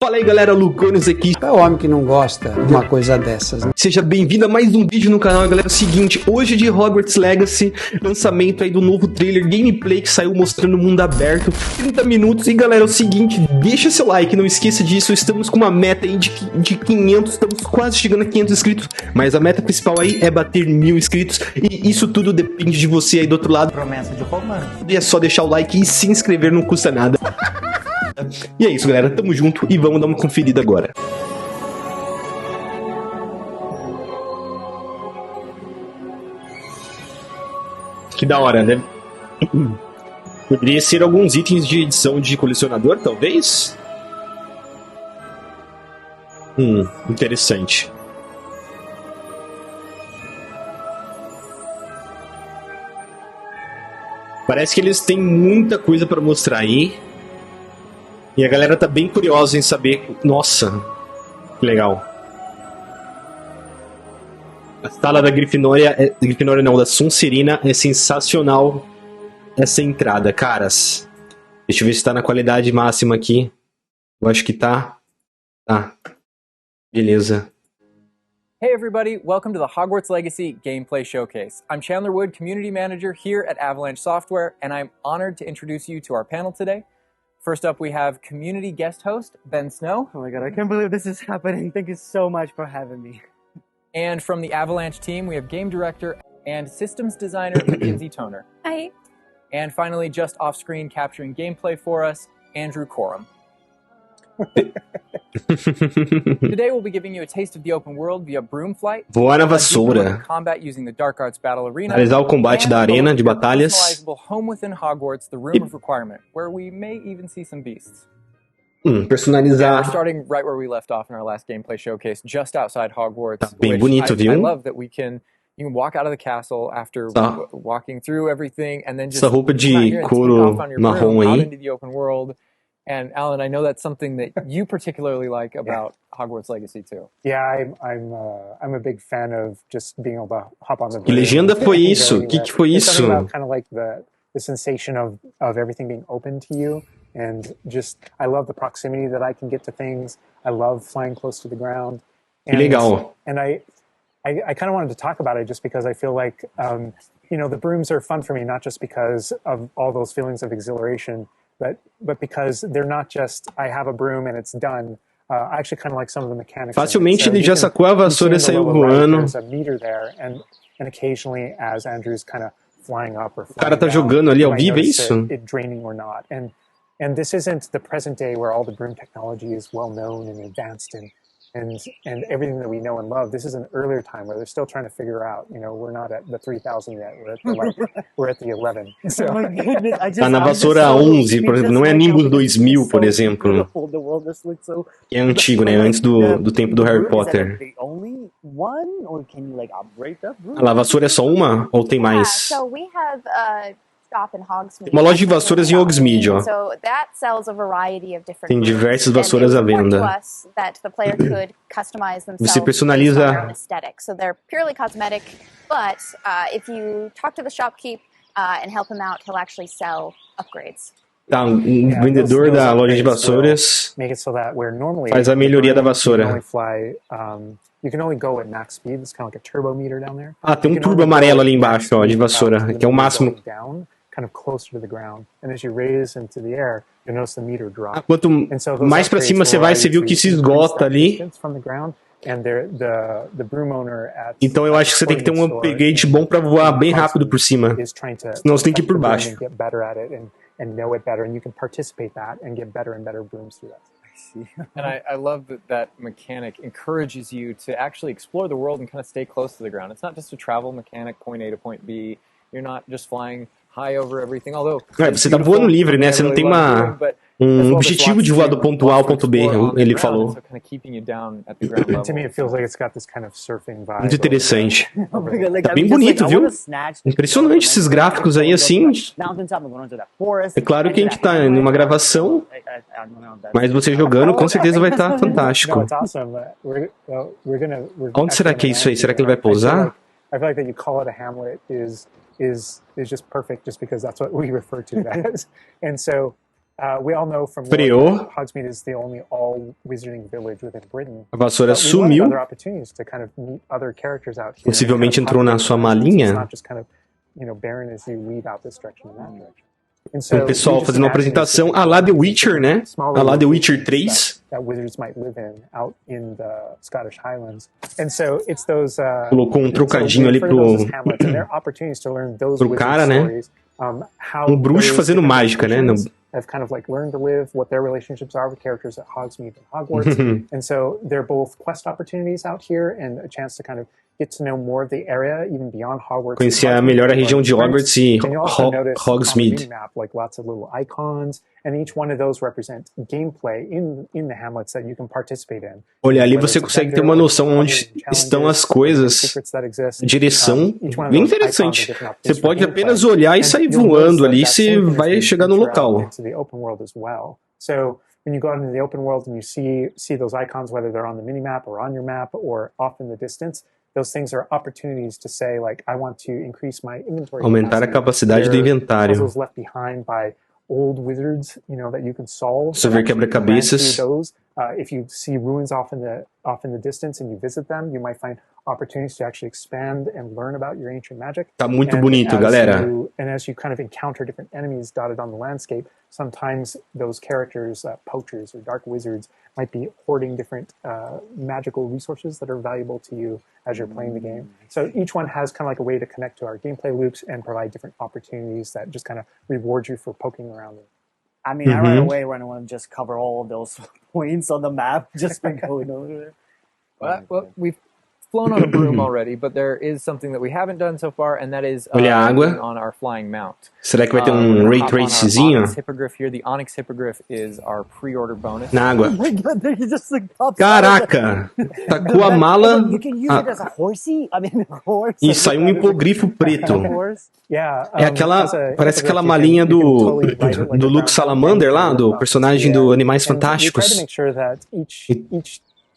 Fala aí galera, Lucanos aqui. É o homem que não gosta de uma coisa dessas, né? Seja bem-vindo a mais um vídeo no canal, galera. É o seguinte, hoje de Hogwarts Legacy, lançamento aí do novo trailer, gameplay que saiu mostrando o mundo aberto, 30 minutos. E galera, é o seguinte, deixa seu like, não esqueça disso, estamos com uma meta aí de 500, estamos quase chegando a 500 inscritos, mas a meta principal aí é bater 1000 inscritos, e isso tudo depende de você aí do outro lado. Promessa de romance. E é só deixar o like e se inscrever, não custa nada. E é isso, galera. Tamo junto e vamos dar uma conferida agora. Que da hora, né? Poderia ser alguns itens de edição de colecionador, talvez? Interessante. Parece que eles têm muita coisa pra mostrar aí. E a galera tá bem curiosa em saber... Nossa, que legal. A sala da Grifinória... Grifinória não, da Sonserina é sensacional essa entrada, caras. Deixa eu ver se tá na qualidade máxima aqui. Eu acho que tá. Tá. Beleza. Hey everybody, welcome to the Hogwarts Legacy Gameplay Showcase. I'm Chandler Wood, Community Manager here at Avalanche Software, and I'm honored to introduce you to our panel today. First up, we have community guest host, Ben Snow. Oh my god, I can't believe this is happening. Thank you so much for having me. And from the Avalanche team, we have game director and systems designer, Mackenzie Toner. Hi. And finally, just off-screen capturing gameplay for us, Andrew Coram. Today we'll be giving you a taste of the open world via broom flight. Voar na vassoura. Combat using the Dark Arts Battle Arena. Realizar o combate da arena de batalhas. Home within Hogwarts, the Room of Requirement, where we may even see some beasts. Personalizar. We're starting right where we left off in our last gameplay showcase, just outside Hogwarts. Tá bem bonito, viu? I love that you can walk out of the castle after walking through everything and then just essa roupa de couro marrom out aí. into the open world. And Alan, I know that's something that you particularly like about Hogwarts Legacy too. Yeah, I'm a big fan of just being able to hop on the. Que legenda foi isso? Que foi isso? Kind of like the sensation of everything being open to you, and just I love the proximity that I can get to things. I love flying close to the ground. Que legal. And I kind of wanted to talk about it just because I feel like the brooms are fun for me, not just because of all those feelings of exhilaration. But because they're not just I have a broom and it's done. I actually kind of like some of the mechanics. Facilmente ele já sacou a vassoura e saiu voando. There's a meter there, and occasionally as Andrew's kind of flying up or flying O cara tá down, jogando ali ao you might vivo, é notice isso? it draining or not. And this isn't the present day where all the broom technology is well known and advanced and everything that we know and love. This is an earlier time where they're still trying to figure out. We're not at the 3000 yet. We're at the 11. So. Oh my goodness, Tá na vassoura 11, por exemplo. Não é Nimbus 2000, por exemplo. Que é antigo, né? Antes do tempo do Harry Potter. A vassoura é só uma? Ou tem mais? So we have shop in Hogsmeade. Uma loja de vassouras em Hogsmeade, ó. So that sells a variety of different Tem diversas vassouras à venda. Você personaliza. So they're purely cosmetic, but if you talk to the shopkeep and help him out, he'll actually sell upgrades. Tá, vendedor da loja de vassouras faz a melhoria da vassoura. You can only go at max speed. It's kind of like a turbo meter down there. Tem um turbo amarelo ali embaixo, ó, de vassoura, que é o máximo. Kind of closer to the ground, and as you raise into the air, you notice the meter drop. Quanto mais pra cima você vai, você viu que se esgota ali. Então eu acho que você tem que ter um upgrade bom pra voar bem rápido por cima. Senão você tem que ir por baixo. And know it better, and you can participate that and get better and better brooms through that. And I love that mechanic encourages you to actually explore the world and kind of stay close to the ground. It's not just a travel mechanic, point A to point B. You're not just flying high over everything, although... Você tá voando livre, né? Você não tem um objetivo de voar do ponto A ao ponto B, ele falou. Muito interessante. Tá bem bonito, viu? Impressionante esses gráficos aí, assim. É claro que a gente tá em uma gravação, mas você jogando com certeza vai estar fantástico. Onde será que é isso aí? Será que ele vai pousar? I feel like that you call it a hamlet is just perfect, just because that's what we refer to it as. And so We all know from Freou. Hogsmeade is the only all wizarding village within Britain. A vassoura But we wanted sumiu. other opportunities to kind of meet other characters out here. Possivelmente And entrou na sua malinha. It's not just kind of, barren as you weave out this direction and that direction. And so O pessoal we just fazendo uma imagined apresentação this a lá The Witcher, né? smaller A lá The locations Witcher 3. that wizards might live in out in the Scottish Highlands. And so it's those Colocou trocadinho ali pro cara, né? Bruxo fazendo mágica, né? Have kind of like learned to live, what their relationships are with characters at Hogsmeade and Hogwarts. And so they're both quest opportunities out here and a chance to kind of get to know more of the area, even beyond Hogwarts. Conhecer melhor a região de Hogwarts e Hogsmeade. Map, like lots of little icons, and each one of those represent gameplay in the hamlets that you can participate in. Olha, ali você consegue ter uma noção onde estão as coisas, direção, bem interessante. Você pode apenas olhar e sair voando ali, você vai chegar no local. So when you go out into the open world and you see those icons, whether they're on the mini map or on your map or off in the distance, those things are opportunities to say, like, I want to increase my inventory. Aumentar a capacidade do inventário. Puzzles left behind by old wizards, that you can solve. Você vê quebra-cabeças. If you see ruins off in the distance and you visit them, you might find opportunities to actually expand and learn about your ancient magic. Tá muito bonito, galera. And as you kind of encounter different enemies dotted on the landscape, sometimes those characters, poachers or dark wizards, might be hoarding different magical resources that are valuable to you as you're playing the game. So each one has kind of like a way to connect to our gameplay loops and provide different opportunities that just kind of reward you for poking around. I mean, I right away when I want to just cover all of those points on the map, just by going over there. Well, we've flown on a broom already, but there is something that we haven't done so far, and that is Olha a água. on our flying mount. Será que vai ter ray tracezinho? Hippogriff here. The Onyx Hippogriff is our pre-order bonus. Na água. Oh my god, there you just like pops Caraca! Tacou a mala. You can use it as a horsey? I mean, a horse. E saiu um hipogrifo preto. Yeah, É aquela, parece aquela malinha do Luke Salamander lá, do personagem do Animais Fantásticos.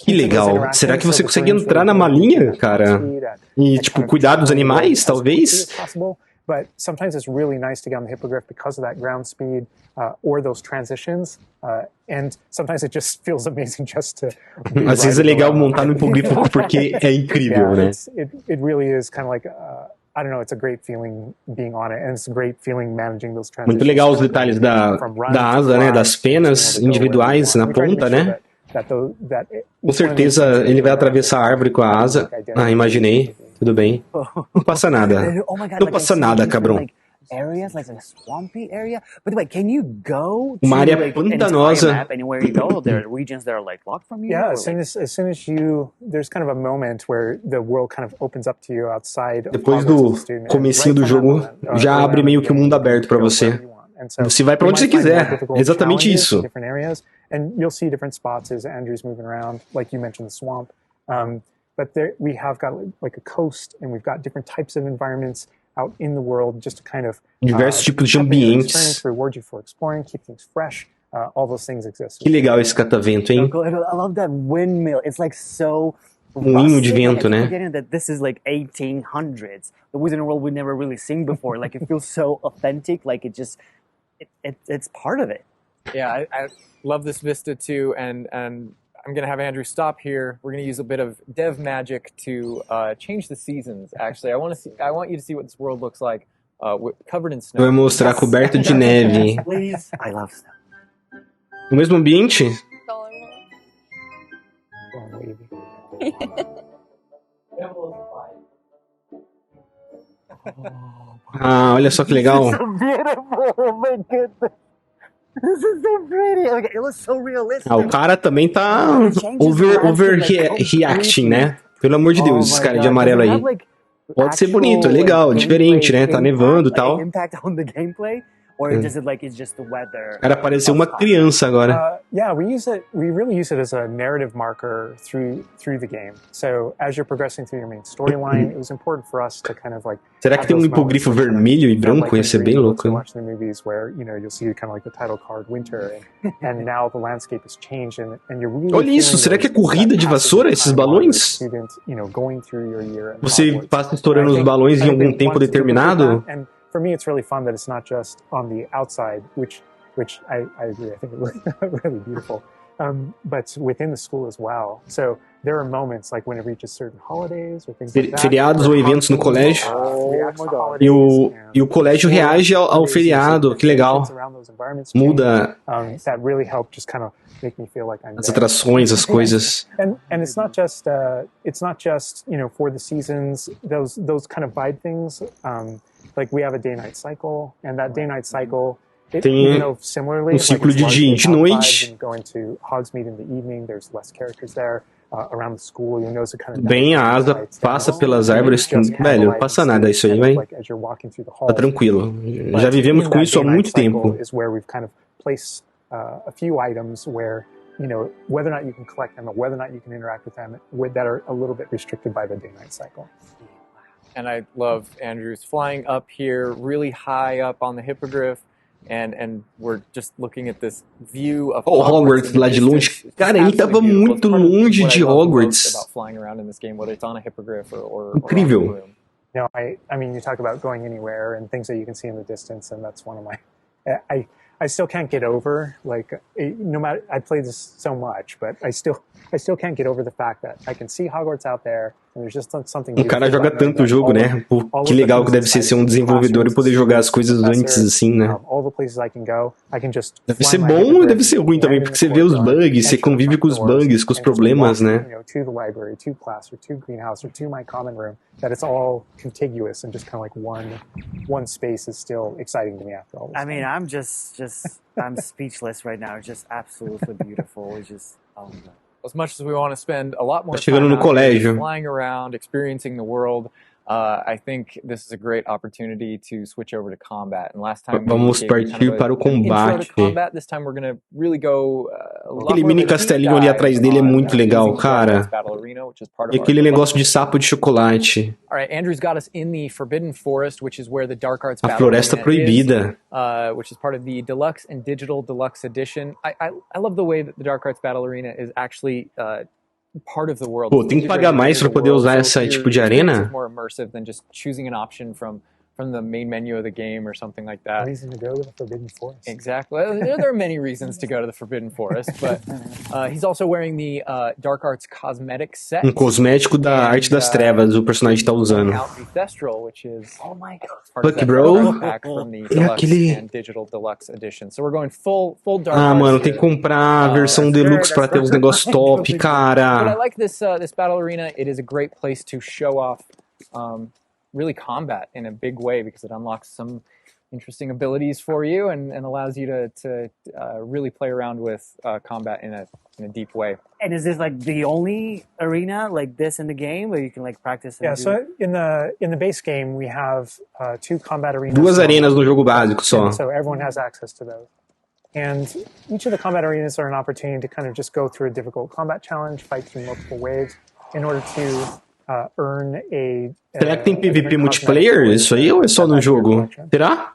Que legal. Será que você consegue entrar na malinha, cara? E, tipo, cuidar dos animais, talvez? But sometimes it's really nice to get on the hippogriff because of that ground speed or those transitions. And sometimes it just feels amazing just to... Às vezes é legal montar no hipogrifo porque é incrível, né? It really is kind of like... I don't know, it's a great feeling being on it, and it's a great feeling managing those transitions. Muito legal os detalhes da asa, né? Das penas individuais na ponta, né? Com certeza ele vai atravessar a árvore com a asa. Ah, imaginei. Tudo bem. Não passa nada. Não passa nada, cabrão. Areas like a swampy area. But wait, can you go to Uma área like pantanosa. map anywhere you go? There are regions that are like locked from you. Yeah, as soon as you, there's kind of a moment where the world kind of opens up to you outside. Depois do comecinho do jogo, já abre meio que um mundo aberto para você. Você vai para onde você quiser. É exatamente isso. And you'll see different spots as Andrew's moving around, like you mentioned the swamp. But there, we have got like a coast, and we've got different types of environments out in the world, just to kind of diversos tipos de ambientes. Reward you for exploring, keep things fresh. All those things exist. Que legal esse catavento, hein? I love that windmill. It's like so. Moinho de vento, né? Forgetting that this is like 1800s. The Wizarding World we've never really seen before. Like it feels so authentic. Like it just, it's part of it. Yeah, I love this vista too, and I'm going to have Andrew stop here. We're going to use a bit of dev magic to change the seasons, actually. I want you to see what this world looks like covered in snow. Vai mostrar coberto de neve. Please. I love snow. No mesmo ambiente? Ah, olha só que legal. This is so beautiful. Oh my goodness. This is so pretty. Okay, it looks so realistic. Ah, o cara também tá overreacting, né? Pelo amor de Deus, esse cara de amarelo aí. Pode ser bonito, é legal, diferente, né? Tá nevando e tal. Or does it like it's just the weather? Cara, pareceu uma criança agora. Yeah, we really use it as a narrative marker through the game. So as you're progressing through your main storyline, it was important for us to kind of like. Será que tem um hipogrifo vermelho e branco? Ia ser bem louco. Watch the movies where you'll see kind of like the title card winter, and now the landscape has changed, and you're really. Olha isso, será que é corrida de vassoura esses balões? Você passa estourando os balões em algum tempo determinado? For me, it's really fun that it's not just on the outside, which which I agree. I think it was really beautiful. But within the school as well. So there are moments like when it reaches certain holidays or things like that. Feriados ou eventos no colégio. E o colégio reage ao feriado. Que legal. Muda that really help just kind of make me feel like I'm as atrações, as coisas. And it's not just for the seasons, those kind of vibe things. Like we have a day-night cycle, and that day-night cycle, Tem similarly, ciclo de dia e de noite. Going to Hogsmeade in the evening, there's less characters there. Around the school, you know, so kind of Bem, a asa passa pelas árvores. Velho, não passa nada isso aí, vai. Tá tranquilo. Já vivemos com isso há muito tempo. Is where we've kind of placed a few items where, you know, whether or not you can collect them or whether or not you can interact with them that are a little bit restricted by the day-night cycle. And I love Andrew's flying up here, really high up on the hippogriff. And we're just looking at this view of Hogwarts lá de longe. Cara, ele tava muito longe de Hogwarts. Incrível. You know, I mean, you talk about going anywhere and things that you can see in the distance, and that's one of my. I still can't get over, like, no matter, I played this so much, but I still can't get over the fact that I can see Hogwarts out there, and there's just something. O cara joga tanto o jogo, né? Pô, que legal que deve ser um desenvolvedor e poder jogar as coisas antes, assim, né? Deve ser bom ou deve ser ruim também, porque você vê os bugs, você convive com os bugs, com os problemas, né? To the library, to class, or to greenhouse, or to my common room, that it's all contiguous and just kind of like one space is still exciting to me after all this. I mean, I'm just I'm speechless right now. It's just absolutely beautiful. It's just, oh my God. As much as we want to spend a lot more chegando no colégio, flying around, experiencing the world, I think this is a great opportunity to switch over to combat. And last time vamos partir para o combate. This time we're going to really go aquele mini castelinho ali atrás dele é muito legal, cara. E aquele negócio de sapo de chocolate. All right, Andrew's got us in the Forbidden Forest, which is where the Dark Arts a floresta proibida, which is part of the Deluxe and Digital Deluxe Edition. I love the way that the Dark Arts Battle Arena is actually part of the world. Pô, tem que pagar mais para poder usar esse tipo de arena? More immersive than just choosing an option from the main menu of the game or something like that. Reason to go to the Forbidden Forest. Exactly. There are many reasons to go to the Forbidden Forest, but he's also wearing the Dark Arts cosmetic set. Cosmético da Arte das Trevas, o personagem tá usando. Which is, oh my God. Look, bro. É aquele Digital Deluxe Edition. So we're going full Dark Arts. Mano, tem que comprar a versão Deluxe para ter os negócios top, cara. But I like this battle arena. It is a great place to show off really combat in a big way because it unlocks some interesting abilities for you and allows you to really play around with combat in a deep way. And is this like the only arena like this in the game where you can like practice? Yeah, so in the base game we have two combat arenas. Duas arenas no jogo básico só. So everyone has access to those. And each of the combat arenas are an opportunity to kind of just go through a difficult combat challenge, fight through multiple waves in order to earn a. Será que tem PVP multiplayer? Isso aí ou é só no jogo? Será?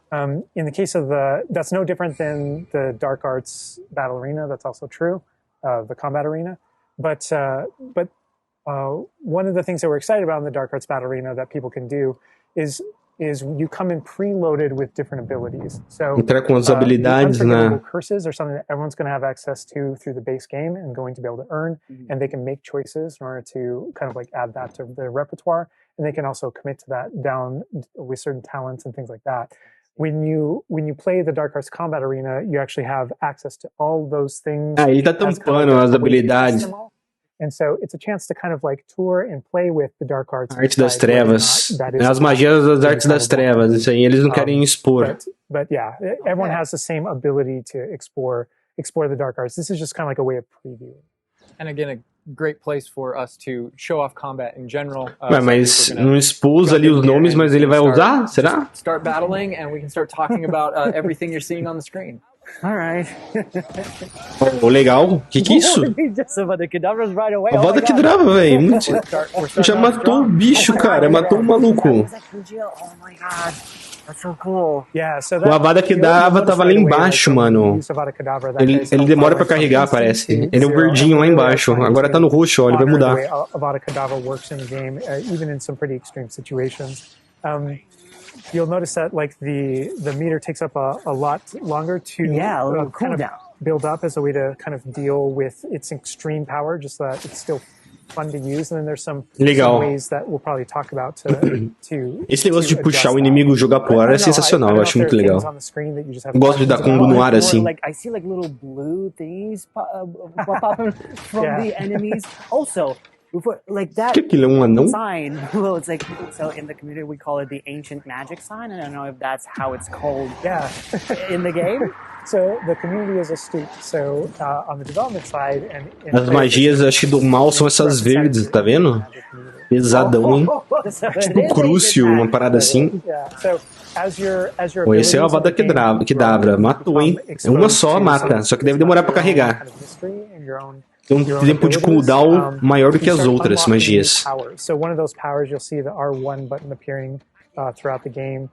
In the case of that's no different than the Dark Arts Battle Arena. That's also true, the combat arena. But one of the things that we're excited about in the Dark Arts Battle Arena that people can do is you come in preloaded with different abilities. So entrar com as habilidades, né? Curses are something that everyone's going to have access to through the base game and going to be able to earn, and they can make choices in order to kind of like add that to their repertoire, and they can also commit to that down with certain talents and things like that. When you play the Dark Arts Combat Arena, you actually have access to all those things. Ele tá tampando as habilidades. And so it's a chance to kind of like tour and play with the Dark Arts. Arte das Trevas. As magias das Artes das Trevas. Isso aí eles não querem expor. But yeah, everyone has the same ability to explore the Dark Arts. This is just kind of like a way of previewing. And again, a great place for us to show off combat in general. Mas não expôs ali os nomes, mas ele vai usar? Será? Start battling and we can start talking about everything you're seeing on the screen. All right. Oh, legal. Que é isso? Avada Kedavra, velho. Já matou o bicho, cara. Matou o maluco. Oh my God. That's so cool. O Avada Kedavra tava lá embaixo, mano. Ele demora pra carregar, parece. Ele é o verdinho lá embaixo. Agora tá no roxo, ó. Ele vai mudar. you'll notice that like the meter takes up a lot longer to a little kind of cooldown. build up as a way to kind of deal with its extreme power, just so that it's still fun to use. And then there's some ways that we'll probably talk about to Esse negócio de puxar o inimigo e jogar pro ar é sensacional, eu acho muito legal. Gosto de dar combo no ar assim. Like I see like little blue things popping from the enemies. Also, like that Que aquilo é um anão? sign. Well, it's like so in the community we call it the ancient magic sign. I don't know if that's how it's called. Yeah, in the game. So the community is astute. So on the development side, As magias, acho que do mal são essas verdes, tá vendo? Pesadão, hein? Tipo um Crucio, uma parada assim. Pô, esse é o Avada Kedavra. Matou, hein? É uma só, mata. Só que deve demorar pra carregar. Tem um tempo de cooldown maior do que as outras magias. So one of those powers, you'll see the R1 button appearing throughout the game.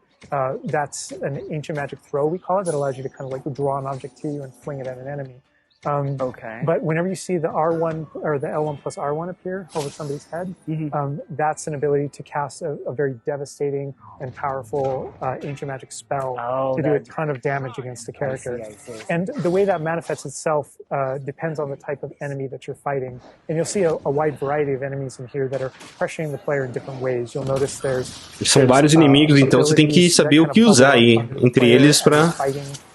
That's an ancient magic throw, we call it, that allows you to kind of like draw an object to you and fling it at an enemy. But whenever you see the R1 or the L1 plus R1 appear over somebody's head, that's an ability to cast a very devastating and powerful ancient magic spell to do a ton of damage against the character. I see. And the way that manifests itself depends on the type of enemy that you're fighting. And you'll see a wide variety of enemies in here that are pressuring the player in different ways. You'll notice São vários inimigos, então você tem que saber o que usar aí entre eles pra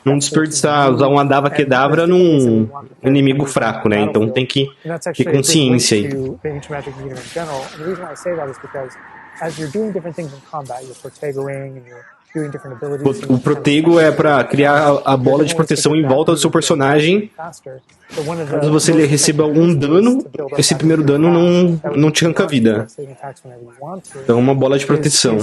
não desperdiçar, usar um Avada Kedavra num inimigo fraco, né? Então tem que ter consciência aí. O protego é pra criar a bola de proteção em volta do seu personagem. Caso você receba um dano, esse primeiro dano não te arranca a vida. Então é uma bola de proteção.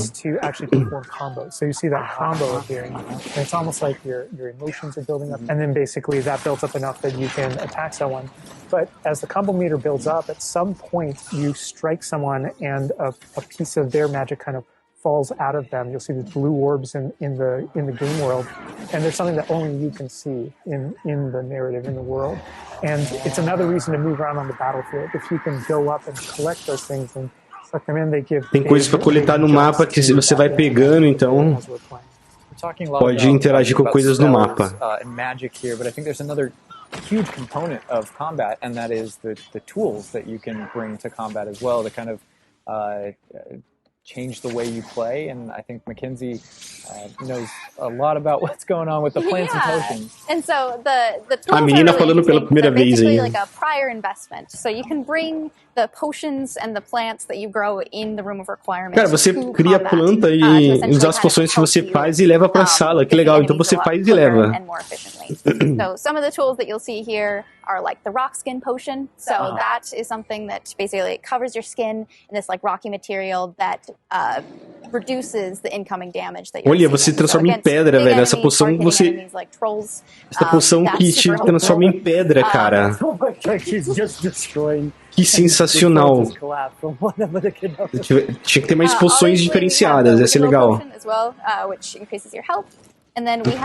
But as the combo meter builds up, at some point you strike someone and a piece of their magic kind of falls out of them. You'll see the blue orbs in the game world, and there's something that only you can see in the narrative, in the world. And it's another reason to move around on the battlefield. If you can go up and collect those things and suck them in, they give... Tem coisas para coletar no mapa que você vai pegando, então pode interagir com coisas no mapa. Magic here, but I think there's another huge component of combat, and that is the tools that you can bring to combat as well to kind of change the way you play. And I think Mackenzie knows a lot about what's going on with the plants and potions. And so the tools A menina are really falando pela primeira vez aí. like a prior investment. So you can bring the potions and the plants that you grow in the room of requirements. Cara, você cria a planta e usa as poções que você faz e leva pra sala. Que legal, então você faz e leva. So some of the tools that you'll see here are like the rock skin potion. So that is something that basically covers your skin in this like rocky material that reduces the incoming damage that you're Olha, você transforma em pedra, velho. Essa poção você... Essa poção que te transforma em pedra, cara. Que sensacional. Tinha que ter mais poções diferenciadas, ia ser legal.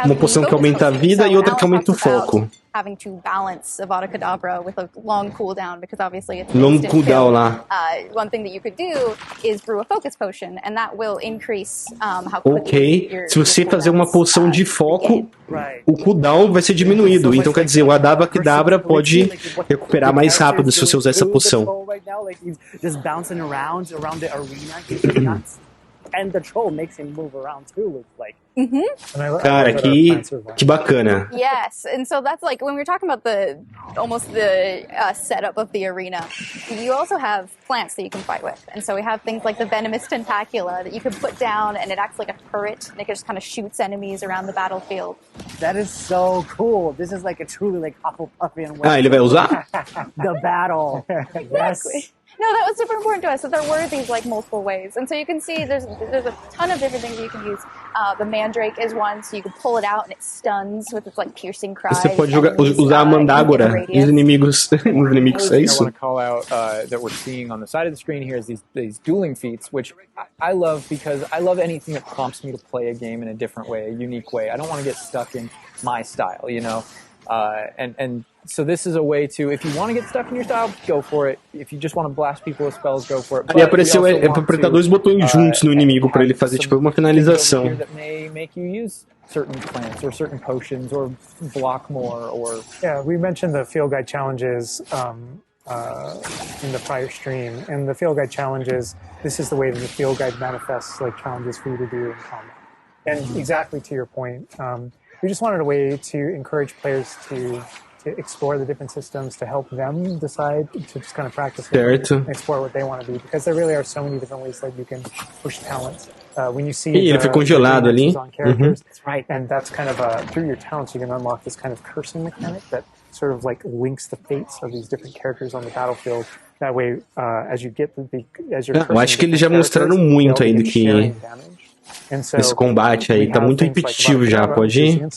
Uma poção que aumenta a vida e outra que aumenta o foco. Having to balance Avada Kedavra with a long cooldown because obviously it's long cooldown lá. One thing that you could do is brew a focus potion and that will increase how quickly se você fazer uma poção de foco, o cooldown vai ser diminuído. Então quer dizer, o Avada Kedavra pode recuperar mais rápido se você usar essa poção. Just bouncing around the arena. And the troll makes him move around too. It's like cara, que bacana. Yes, and so that's like when we're talking about the setup of the arena. You also have plants that you can fight with, and so we have things like the venomous tentacula that you can put down, and it acts like a turret, and it just kind of shoots enemies around the battlefield. That is so cool. This is like a truly like Hufflepuff. Ele vai usar? The battle. Exactly. No, that was super important to us. So there were these like multiple ways, and so you can see there's a ton of different things that you can use. The mandrake is one, so you can pull it out and it stuns with its like piercing cries. Você pode usar a mandrágora nos inimigos, é isso? I want to call out that we're seeing on the side of the screen here is these dueling feats, which I love because I love anything that prompts me to play a game in a different way, a unique way. I don't want to get stuck in my style, you know. And So this is a way to, if you want to get stuck in your style, go for it. If you just want to blast people with spells, go for it. Ali apareceu pra apertar dois botões juntos no inimigo pra ele fazer tipo uma finalização. That may make you use certain plants or certain potions or block more or... Yeah, we mentioned the field guide challenges in the prior stream, and the field guide challenges, this is the way that the field guide manifests like challenges for you to do in combat. And exactly to your point, we just wanted a way to encourage players to explore the different systems, to help them decide to just kind of practice and explore what they want to do, because there really are so many different ways that you can push talents. When you see ele foi congelado ali. On characters, right, and that's kind of through your talents you can unlock this kind of cursing mechanic that sort of like links the fates of these different characters on the battlefield. That way, as you get as you're eu acho que eles já mostraram muito aí do que esse combate aí tá muito repetitivo já, pode ir.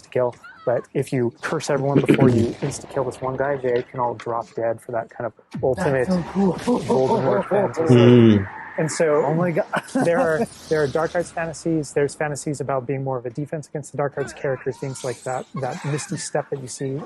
But if you curse everyone before you insta-kill this one guy, they can all drop dead for that kind of ultimate Voldemort fantasy. And so, oh my God. there are dark arts fantasies. There's fantasies about being more of a defense against the dark arts characters, things like that misty step that you see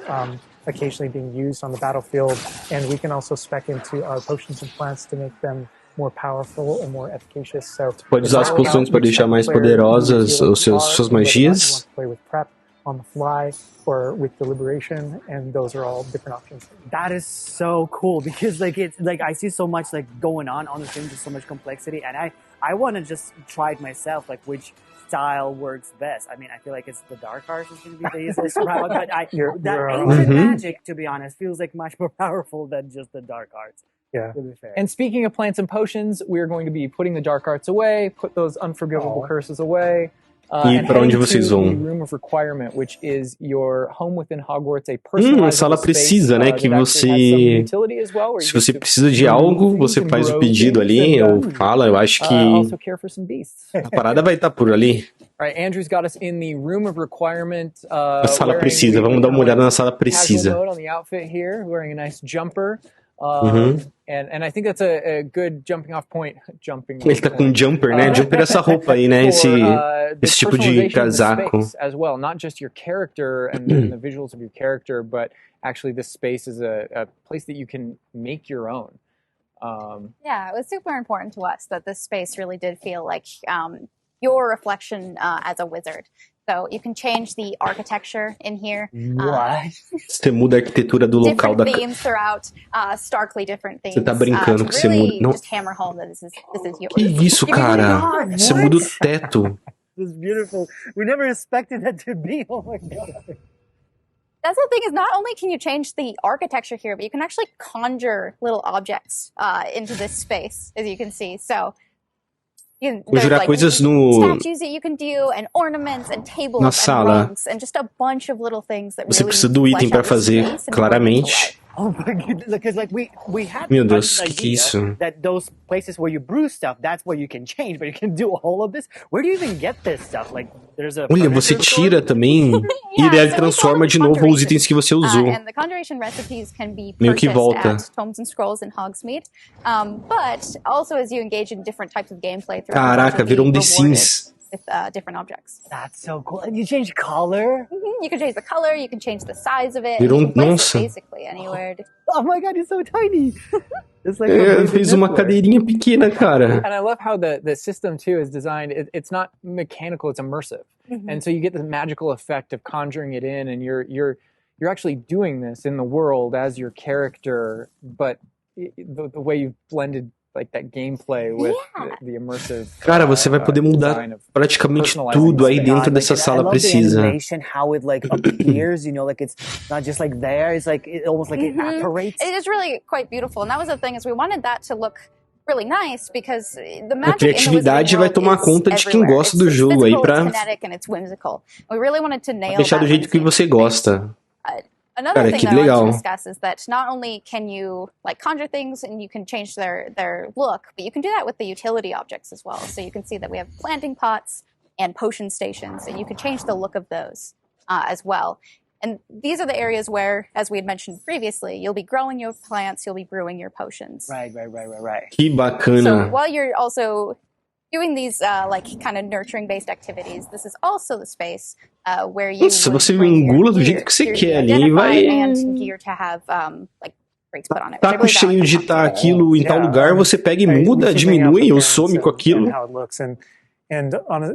occasionally being used on the battlefield. And we can also spec into our potions and plants to make them more powerful and more efficacious. So, pode usar as poções para deixar mais poderosas suas magias. Play with prep on the fly or with deliberation, and those are all different options. That is so cool because like it's like I see so much like going on the stream, just so much complexity, and I want to just try it myself, like which style works best. I mean, I feel like it's the dark arts is going to be the easiest route, but ancient magic, to be honest, feels like much more powerful than just the dark arts. Yeah. And speaking of plants and potions, we're going to be putting the dark arts away, put those unforgivable curses away. E para onde vocês vão? A sala precisa, né? Que você, se você precisa de algo, você faz o pedido ali ou fala. Eu acho que a parada vai estar por ali. A sala precisa. Vamos dar uma olhada na sala precisa. And I think that's a good jumping off point. Ele tá com jumper, né? Jumper é essa roupa aí, né? Esse tipo de casaco. As well, not just your character and the visuals of your character, but actually this space is a place that you can make your own. Yeah, it was super important to us that this space really did feel like your reflection as a wizard. So you can change the architecture in here. Você muda a arquitetura do local da casa. Themes throughout, starkly different themes. Você tá brincando que você muda. Não. Just hammer home that this is yours. Que isso, cara? Você muda o teto. This is beautiful. We never expected that to be. Oh my God. That's the thing, is not only can you change the architecture here, but you can actually conjure little objects into this space, as you can see. So conjurar coisas no na sala. Você precisa do item para fazer, claramente. Oh my goodness, because like we had Meu Deus, que é isso? That those places where you brew stuff, that's where you can change, but you can do all of this. Where do you even get this stuff? Like there's a Olha, você tira também e ele transforma de novo os itens que você usou. And the conjuration recipes can be meio que volta. At Tomes and Scrolls in Hogsmeade. But also as you engage in different types of gameplay throughout. Caraca, virou The Sims. With different objects. That's so cool. And you change color? You can change the color, you can change the size of it. Nossa. Basically anywhere. Oh my God, it's so tiny. It's like fez uma cadeirinha pequena, cara. And I love how the system too is designed. It's not mechanical, it's immersive. And so you get the magical effect of conjuring it in, and you're actually doing this in the world as your character, but the way you've blended like that gameplay with the immersive. Cara, você vai poder mudar praticamente tudo aí dentro dessa sala precisa. How it like appears, you know, like it's not just like there, it's like it almost like it apparates. It is really quite beautiful, and that was the thing, is we wanted that to look really nice because the magic a criatividade vai tomar conta de quem gosta do jogo aí pra deixar do jeito que você gosta. Another thing that I want to discuss is that not only can you like conjure things and you can change their look, but you can do that with the utility objects as well. So you can see that we have planting pots and potion stations, and you can change the look of those as well. And these are the areas where, as we had mentioned previously, you'll be growing your plants, you'll be brewing your potions. Right. Que bacana. So while you're also doing these like kind of nurturing based activities, this is also the space where you Nossa, would você bring your engula do gear, jeito que você your quer ali e identified vai. and gear to have like brakes put on it. which I Taco believe that cheio one's de not tá possible. aquilo em tal lugar, você pega e we muda, keep laying out diminui the ou parents some com and aquilo. how it looks, and on a,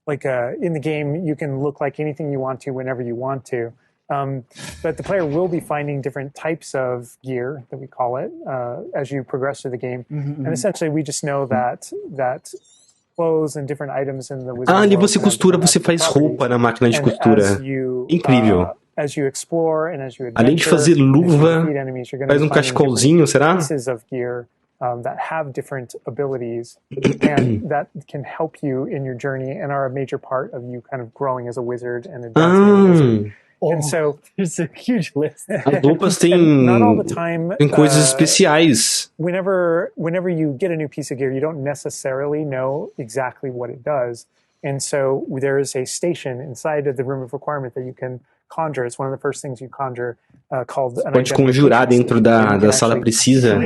like in the game, you can look like anything you want to whenever you want to. But the player will be finding different types of gear, that we call it, as you progress through the game. And essentially, we just know that clothes and different items in the Wizarding Ali World você can have costura, different você magical faz roupa properties. na máquina de And costura. as you, Incrível. as you explore and as you Além de adventure, fazer and as you luva, defeat enemies, you're gonna faz be um finding different cachecolzinho, será? pieces of gear that have different abilities and that can help you in your journey and are a major part of you kind of growing as a wizard and advancing as a wizard. And so There's a huge list. As roupas not all the time, têm coisas especiais. whenever you get a new piece of gear, you don't necessarily know exactly what it does. And so there is a station inside of the room of requirement that you can conjure. It's one of the first things you conjure, called an Pode conjurar dentro da da sala precisa.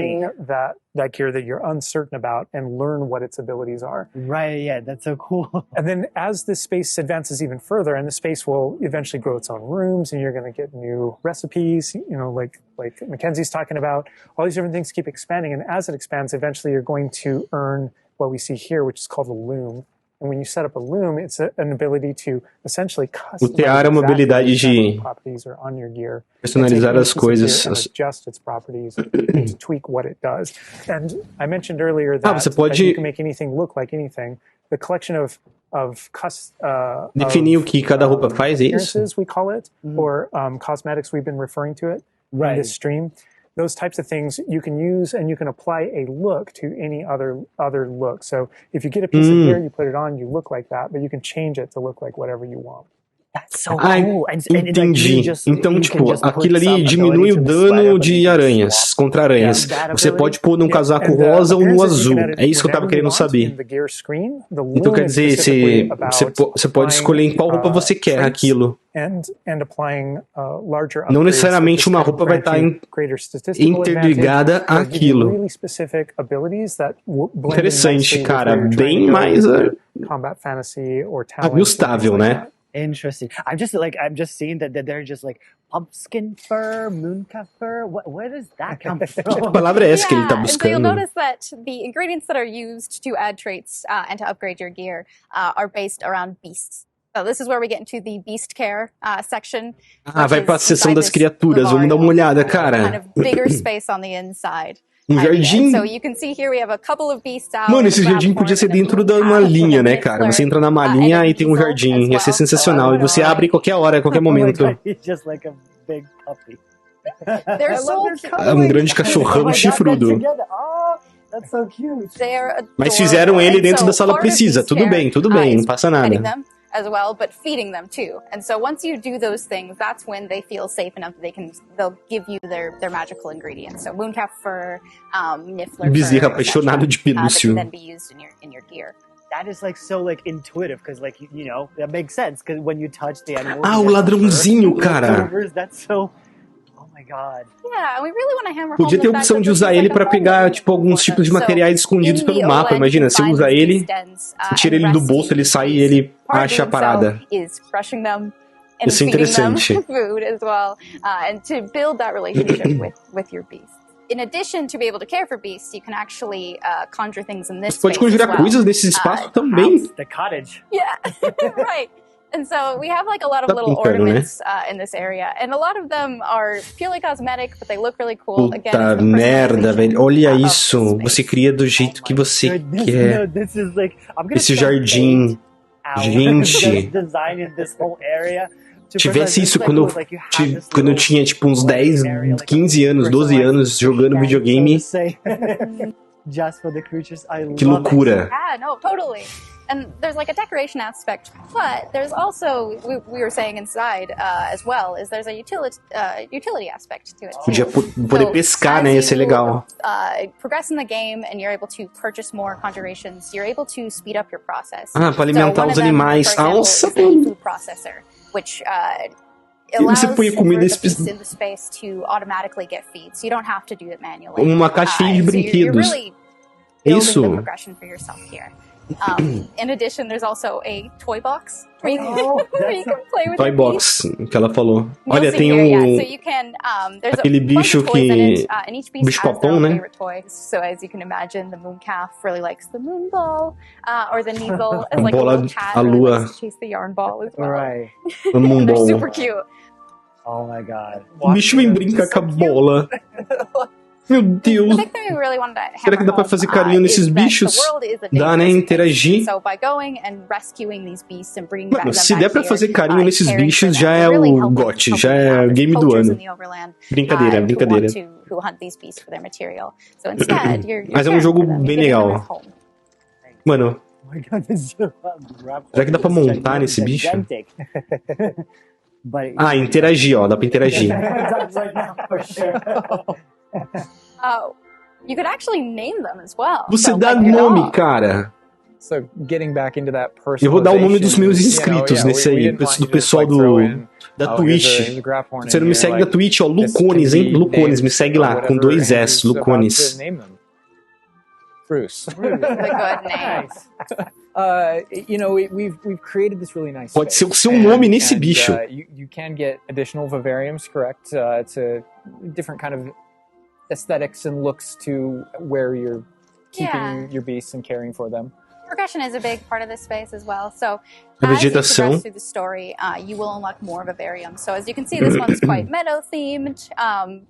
That gear that you're uncertain about and learn what its abilities are. Right, yeah, that's so cool. And then as this space advances even further, and the space will eventually grow its own rooms, and you're going to get new recipes, like Mackenzie's talking about, all these different things keep expanding. And as it expands, eventually you're going to earn what we see here, which is called a loom. And when you set up a loom, it's an ability to essentially O tear é uma habilidade de properties are on your gear, personalizar as coisas. and adjust its properties and to tweak what it does. And I mentioned earlier that, você that pode you can make anything look like anything. The collection of definir o que cada roupa faz, é isso? appearances, we call it, or cosmetics, we've been referring to it in this stream. Those types of things you can use, and you can apply a look to any other look. So if you get a piece of gear, you put it on, you look like that, but you can change it to look like whatever you want. That's so cool. Entendi. Então, tipo, aquilo ali diminui o dano de aranhas, contra aranhas. Você pode pôr num casaco rosa ou no azul. É isso que eu tava querendo saber. Então, quer dizer, você pode escolher em qual roupa você quer aquilo. Não necessariamente uma roupa vai estar interligada àquilo. Interessante, cara. Bem mais ajustável, né? Interesting. I'm just seeing that they're just like pumpkin fur, mooncat fur. Where does that come from? Que palavra é essa que ele tá So you'll buscando? notice that the ingredients that are used to add traits and to upgrade your gear are based around beasts. So this is where we get into the beast care section. Vai pra seção das criaturas. Vamos dar uma olhada, cara. Kind of bigger space on the inside. Jardim. So you can see here we have a couple of beasts out. Mano, esse jardim podia ser dentro de uma linha, né, cara? Você entra na malinha e tem um jardim. Ia ser sensacional. E você abre qualquer hora, qualquer momento. He's just like a big puppy. They're so cute. É um grande cachorrão chifrudo. That's so cute. Mas fizeram ele dentro da sala precisa. Tudo bem, não passa nada. As well, but feeding them too. And so once you do those things, that's when they feel safe enough that they'll give you their magical ingredients. So mooncalf fur, niffler Bezerra fur, apaixonado de that can pelúcio. then be used in your gear. That is like so like intuitive because like you know that makes sense because when you touch the animal. O ladrãozinho, cara. That's so. Oh my god. Yeah, we really want to hammer home Podia ter a opção de usar ele pra pegar, tipo, alguns tipos de materiais escondidos pelo mapa. Imagina, se usa ele, você tira ele do bolso, ele sai e ele acha a parada. Isso é interessante. Food as well, and to build that relationship with your beast. In addition to be able to care for beasts, you can actually conjure things in this Você pode conjurar coisas nesse espaço também. The cottage. Yeah, right. And so we have like a lot of little ornaments in this area, and a lot of them are purely cosmetic, but they look really cool. Puta merda, velho. Olha isso. Você cria do jeito que você quer. Esse jardim. Gente. Tivesse isso quando eu tinha tipo uns 10, 15 anos, 12 anos jogando videogame. Que loucura. Yeah, no, totally. And there's like a decoration aspect, but there's also, we were saying inside as well, is there's a utility aspect to it. Podia poder pescar, né? Ia ser legal. Progress in the game and you're able to purchase more conjurations, you're able to speed up your process. Para alimentar os animais. Nossa! Food processor, which allows você põe comida in the space to automatically get feed, so you don't have to do it manually. Uma caixinha de brinquedos. So you're really building the progression for yourself here. In addition, there's also a toy box where you can play with Toy your Box, que ela falou. You'll Olha, see tem here, yeah. um... So you can, there's aquele a bunch bicho of toys in que... it, and each beast bicho has their papão, own né? favorite toy. So as you can imagine, the moon calf really likes the moon ball, or the Kneazle is like a bola, little cat a really lua. likes to chase the yarn ball as well. Right. No They're mundo. super cute. Oh my god. O bicho vem brincar com a bola. Meu Deus. The big thing we really wanted to Será que dá pra hammer fazer home, carinho nesses is that bichos? the world is a Dá, né? dangerous place. Interagir. So by going and rescuing these beasts and bringing Mano, them se back der pra here, fazer carinho nesses caring for bichos, them, já é we're really o helping GOT, já out é the game do poachers ano. in the overland, Brincadeira, brincadeira. who hunt these beasts for their material. So instead, you're Mas é um caring jogo for them, bem you're giving them legal. a home. Mano, Oh my god, this será que dá pra montar nesse bicho? But Ah, interagir, ó. Dá pra interagir. You could actually name them as well. Você So, dá like your nome, dog. cara. So getting back into that Eu vou dar o nome dos personalization, meus you know, inscritos yeah, nesse we aí, didn't want do you to just, pessoal like, throw do, in, da oh, here's Twitch. the graph horn Você in não me here, segue like, da Twitch, ó, this Lucones, can hein? be Lucones, me named, segue lá, com whatever 2 Andrew's S, about Lucones. to name them. Bruce. It's a good name. You know, we've created this really nice Pode space. ser o seu nome nesse And, bicho. You can get additional vivariums, correct? To different kind of aesthetics and looks to where you're keeping Yeah. your beasts and caring for them. Progression is a big part of this space as well. So A as you vegetação. progress through the story, you will unlock more vivariums. So as you can see, this one's quite meadow themed,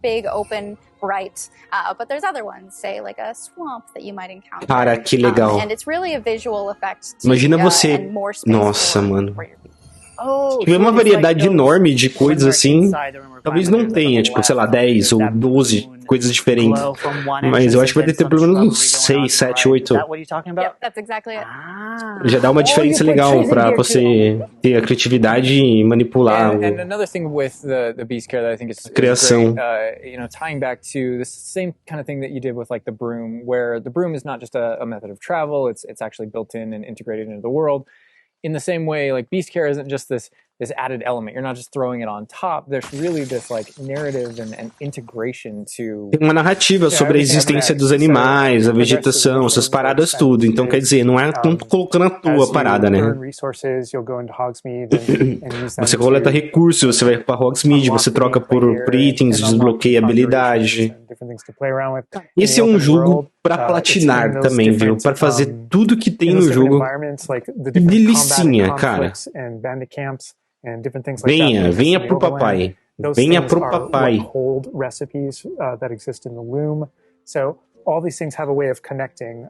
big, open, bright. But there's other ones, say like a swamp that you might encounter. Cara, que legal. And it's really a visual effect. To, Imagina você- and more space Nossa, for, mano. for your beasts. Oh, Tiver uma so it's variedade like those enorme de when coisas we're assim, inside and we're talvez climbing, não there's tenha, like tipo, a sei lá, left, 10 ou there's that 12 moon coisas diferentes. glow from one Mas eu acho que vai entrance ter and pelo then menos some uns shrubbery going 6, on to the 7, right. 8. Is that what you're talking about? Yep, that's exactly it. Ah. Já dá uma diferença you put legal trees in pra here você ter a criatividade e manipular And o... another thing with the beast care that I think is Criação. great, you know, tying back to the same kind of thing that you did with like the broom, where the broom is not just a method of travel; it's actually built in and integrated into the world. In the same way, like beast care isn't just this added element. You're not just throwing it on top. There's really this like narrative and integration to. Tem uma narrativa sobre a existência dos animais, a vegetação, essas paradas tudo. Então, quer dizer, não é tanto colocando a tua parada, né? Você coleta recursos, você vai pra Hogsmeade, você troca por itens, desbloqueia habilidade. Esse é um jogo pra platinar também, viu? Pra fazer tudo que tem no jogo. Que delicinha, cara. Venha, venha pro papai. Venha pro papai. All these things have a way of connecting.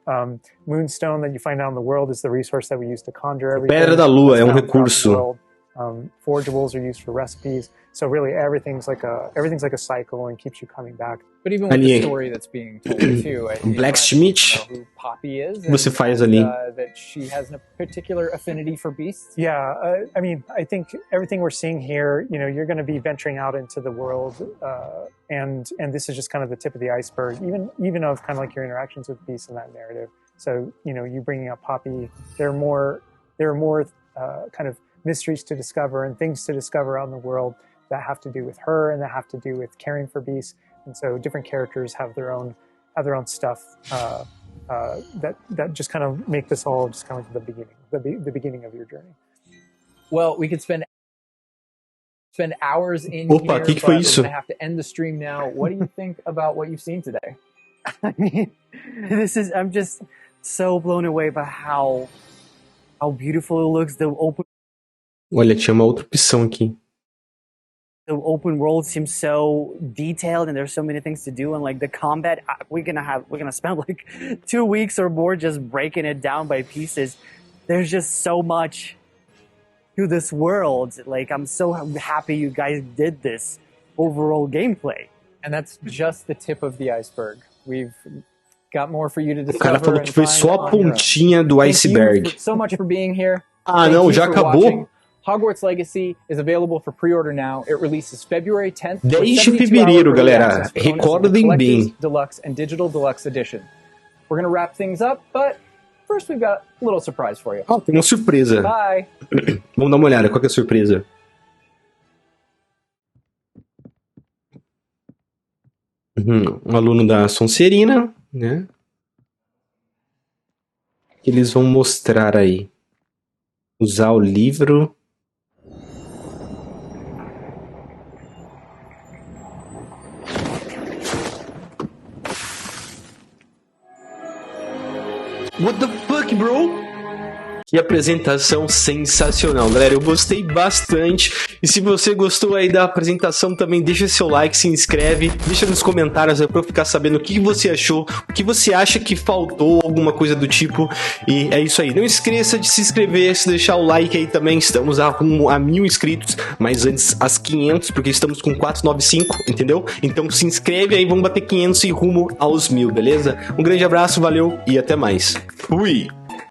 Moonstone that you find out in the world is the resource that we use to conjure everything. Pedra da Lua é um recurso. Forgeables are used for recipes. So really everything's like a cycle and keeps you coming back. But even with the story that's being told too, Blacksmith, who Poppy is, você faz ali. That she has a particular affinity for beasts. Yeah, I mean, I think everything we're seeing here, you know, you're going to be venturing out into the world, and this is just kind of the tip of the iceberg, even of kind of like your interactions with beasts in that narrative. So, you know, you bringing up Poppy, there are more kind of mysteries to discover and things to discover out in the world that have to do with her and that have to do with caring for beasts. And so different characters have their own stuff that just kind of make this all just kind of like the beginning of your journey. Well, we could spend hours in Opa, here, que but we're isso? going to have to end the stream now. What do you think about what you've seen today? I mean, I'm just so blown away by how beautiful it looks. Olha, tinha uma outra opção aqui. The open world seems so detailed and there's so many things to do, and like the combat, we're gonna spend like 2 weeks or more just breaking it down by pieces. There's just so much to this world. Like, I'm so happy you guys did this overall gameplay. And that's just the tip of the iceberg. We've got more for you to O discover. cara falou que foi só a pontinha do Thank iceberg. you so much for being here. Ah, Thank não, you já for acabou? watching. Hogwarts Legacy is available for pre-order now. It releases February 10th. 10 de 72-hour fevereiro, early galera. access bonus in the Recordem Collector's bem. Deluxe and Digital Deluxe Edition. We're going to wrap things up, but first we've got a little surprise for you. Ah, tem uma surpresa. Bye. Vamos dar uma olhada, qual que é a surpresa? Um aluno da Sonserina, né? que eles vão mostrar aí? Usar o livro. What the fuck, bro? Que apresentação sensacional, galera. Eu gostei bastante. E se você gostou aí da apresentação também, deixa seu like, se inscreve, deixa nos comentários aí pra eu ficar sabendo o que você achou, o que você acha que faltou, alguma coisa do tipo. E é isso aí. Não esqueça de se inscrever, se deixar o like aí também. Estamos rumo a 1000 inscritos, mas antes as 500, porque estamos com 495, entendeu? Então se inscreve aí, vamos bater 500 e rumo aos 1000, beleza? Um grande abraço, valeu e até mais. Fui!